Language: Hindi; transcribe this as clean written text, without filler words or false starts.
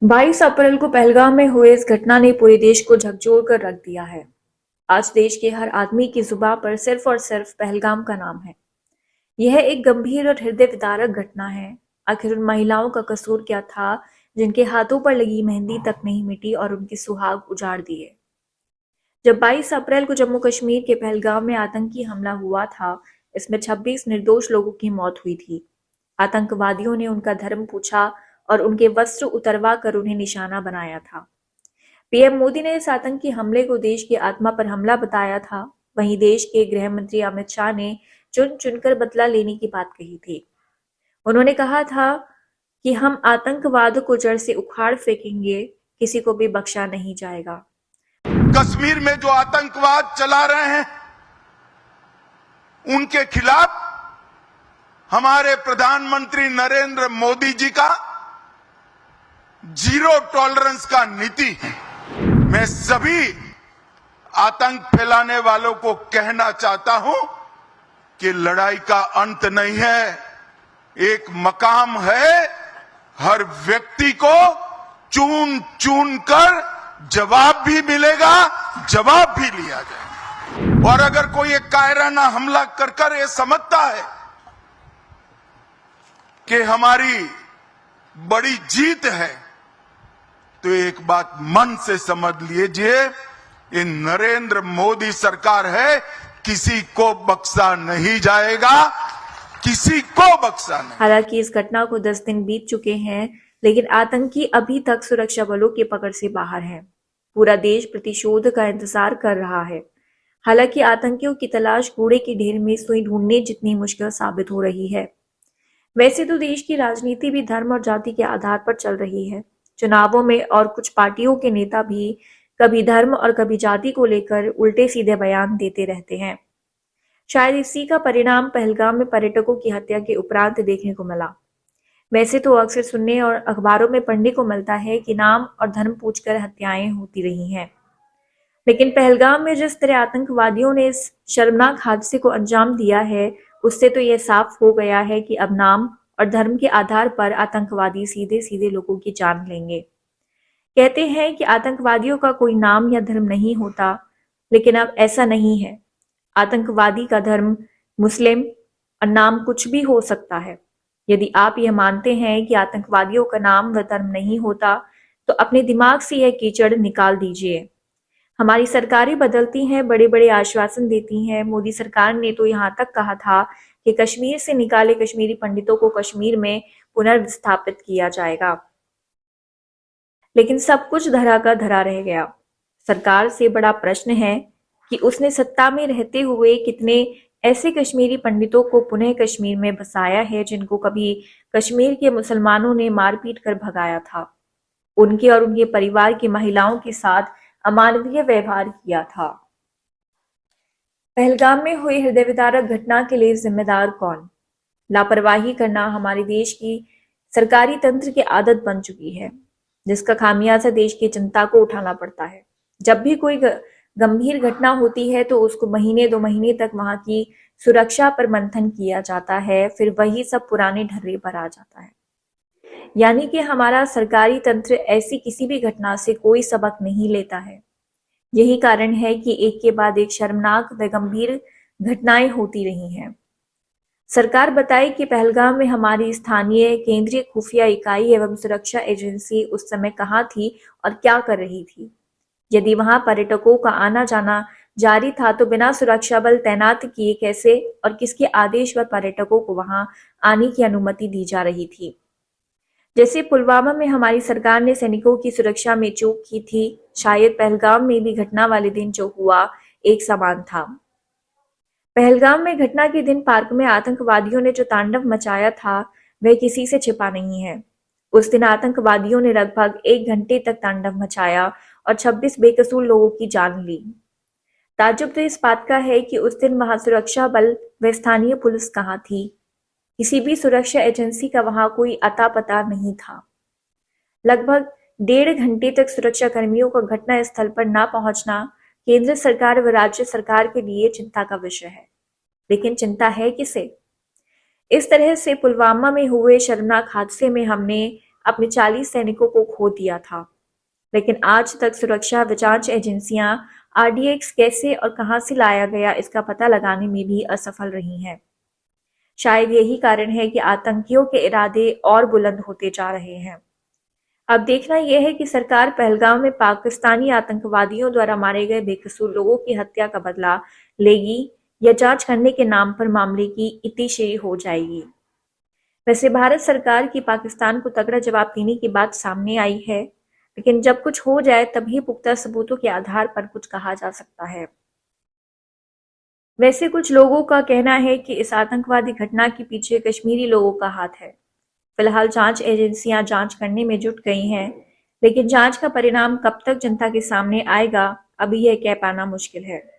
22 अप्रैल को पहलगाम में हुए इस घटना ने पूरे देश को झकझोर कर रख दिया है। आज देश के हर आदमी की जुबान पर सिर्फ और सिर्फ पहलगाम का नाम है। यह एक गंभीर और हृदय विदारक घटना है। आखिर उन महिलाओं का कसूर क्या था जिनके हाथों पर लगी मेहंदी तक नहीं मिटी और उनके सुहाग उजाड़ दिए। जब 22 अप्रैल को जम्मू कश्मीर के पहलगाम में आतंकी हमला हुआ था, इसमें 26 निर्दोष लोगों की मौत हुई थी। आतंकवादियों ने उनका धर्म पूछा और उनके वस्त्र उतरवा कर उन्हें निशाना बनाया था। पीएम मोदी ने इस आतंकी हमले को देश की आत्मा पर हमला बताया था। वहीं देश के गृह मंत्री अमित शाह ने चुन चुनकर बदला लेने की बात कही थी। उन्होंने कहा था कि हम आतंकवाद को जड़ से उखाड़ फेंकेंगे, किसी को भी बख्शा नहीं जाएगा। कश्मीर में जो आतंकवाद चला रहे हैं उनके खिलाफ हमारे प्रधानमंत्री नरेंद्र मोदी जी का जीरो टॉलरेंस का नीति है। मैं सभी आतंक फैलाने वालों को कहना चाहता हूं कि लड़ाई का अंत नहीं है, एक मकाम है। हर व्यक्ति को चुन चुन कर जवाब भी मिलेगा, जवाब भी लिया जाएगा। और अगर कोई एक कायराना हमला कर ये समझता है कि हमारी बड़ी जीत है, तो एक बात मन से समझ लीजिए, ये नरेंद्र मोदी सरकार है, किसी को बख्शा नहीं जाएगा, किसी को बख्शा नहीं। हालांकि इस घटना को 10 दिन बीत चुके हैं, लेकिन आतंकी अभी तक सुरक्षा बलों की पकड़ से बाहर हैं। पूरा देश प्रतिशोध का इंतजार कर रहा है। हालांकि आतंकियों की तलाश कूड़े की ढेर में सुई ढूंढने जितनी मुश्किल साबित हो रही है। वैसे तो देश की राजनीति भी धर्म और जाति के आधार पर चल रही है। चुनावों में और कुछ पार्टियों के नेता भी कभी धर्म और कभी जाति को लेकर उल्टे सीधे बयान देते रहते हैं। शायद इसी का परिणाम पहलगाम में पर्यटकों की हत्या के उपरांत देखने को मिला। वैसे तो अक्सर सुनने और अखबारों में पढ़ने को मिलता है कि नाम और धर्म पूछकर हत्याएं होती रही हैं, लेकिन पहलगाम में जिस तरह आतंकवादियों ने इस शर्मनाक हादसे को अंजाम दिया है, उससे तो यह साफ हो गया है कि अब नाम और धर्म के आधार पर आतंकवादी सीधे सीधे लोगों की जान लेंगे। कहते हैं कि आतंकवादियों का कोई नाम या धर्म नहीं होता, लेकिन अब ऐसा नहीं है। आतंकवादी का धर्म मुस्लिम और नाम कुछ भी हो सकता है। यदि आप यह मानते हैं कि आतंकवादियों का नाम व धर्म नहीं होता, तो अपने दिमाग से यह कीचड़ निकाल दीजिए। हमारी सरकारें बदलती हैं, बड़े बड़े आश्वासन देती हैं। मोदी सरकार ने तो यहाँ तक कहा था कि कश्मीर से निकाले कश्मीरी पंडितों को कश्मीर में पुनर्विस्थापित किया जाएगा, लेकिन सब कुछ धरा का धरा रह गया। सरकार से बड़ा प्रश्न है कि उसने सत्ता में रहते हुए कितने ऐसे कश्मीरी पंडितों को पुनः कश्मीर में बसाया है जिनको कभी कश्मीर के मुसलमानों ने मारपीट कर भगाया था, उनके और उनके परिवार की महिलाओं के साथ अमानवीय व्यवहार किया था। पहलगाम में हुई हृदय विदारक घटना के लिए जिम्मेदार कौन? लापरवाही करना हमारे देश की सरकारी तंत्र की आदत बन चुकी है, जिसका खामियाजा देश की जनता को उठाना पड़ता है। जब भी कोई गंभीर घटना होती है तो उसको महीने 2 महीने तक वहां की सुरक्षा पर मंथन किया जाता है, फिर वही सब पुराने ढर्रे पर आ जाता है। यानी कि हमारा सरकारी तंत्र ऐसी किसी भी घटना से कोई सबक नहीं लेता है। यही कारण है कि एक के बाद एक शर्मनाक व गंभीर घटनाएं होती रही हैं। सरकार बताए कि पहलगाम में हमारी स्थानीय केंद्रीय खुफिया इकाई एवं सुरक्षा एजेंसी उस समय कहाँ थी और क्या कर रही थी। यदि वहां पर्यटकों का आना जाना जारी था तो बिना सुरक्षा बल तैनात किए कैसे और किसके आदेश पर पर्यटकों को वहां आने की अनुमति दी जा रही थी। जैसे पुलवामा में हमारी सरकार ने सैनिकों की सुरक्षा में चूक की थी, शायद पहलगाम में भी घटना वाले दिन जो हुआ एक समान था। पहलगाम में घटना के दिन पार्क में आतंकवादियों ने जो तांडव मचाया था वह किसी से छिपा नहीं है। उस दिन आतंकवादियों ने लगभग 1 घंटे तक तांडव मचाया और 26 बेकसूर लोगों की जान ली। ताज्जुब तो इस बात का है कि उस दिन वहां सुरक्षा बल व स्थानीय पुलिस कहाँ थी। किसी भी सुरक्षा एजेंसी का वहां कोई अता पता नहीं था। लगभग 1.5 घंटे तक सुरक्षा कर्मियों का घटना स्थल पर न पहुंचना केंद्र सरकार व राज्य सरकार के लिए चिंता का विषय है, लेकिन चिंता है किसे? इस तरह से पुलवामा में हुए शर्मनाक हादसे में हमने अपने 40 सैनिकों को खो दिया था। लेकिन आज तक सुरक्षा जांच एजेंसियां आरडीएक्स कैसे और कहां से लाया गया इसका पता लगाने में भी असफल रही हैं। शायद यही कारण है कि आतंकियों के इरादे और बुलंद होते जा रहे हैं। अब देखना यह है कि सरकार पहलगाम में पाकिस्तानी आतंकवादियों द्वारा मारे गए बेकसूर लोगों की हत्या का बदला लेगी या जांच करने के नाम पर मामले की इतिश्री हो जाएगी। वैसे भारत सरकार की पाकिस्तान को तगड़ा जवाब देने की बात सामने आई है, लेकिन जब कुछ हो जाए तभी पुख्ता सबूतों के आधार पर कुछ कहा जा सकता है। वैसे कुछ लोगों का कहना है कि इस आतंकवादी घटना के पीछे कश्मीरी लोगों का हाथ है। फिलहाल जांच एजेंसियां जांच करने में जुट गई हैं, लेकिन जांच का परिणाम कब तक जनता के सामने आएगा, अभी यह कह पाना मुश्किल है।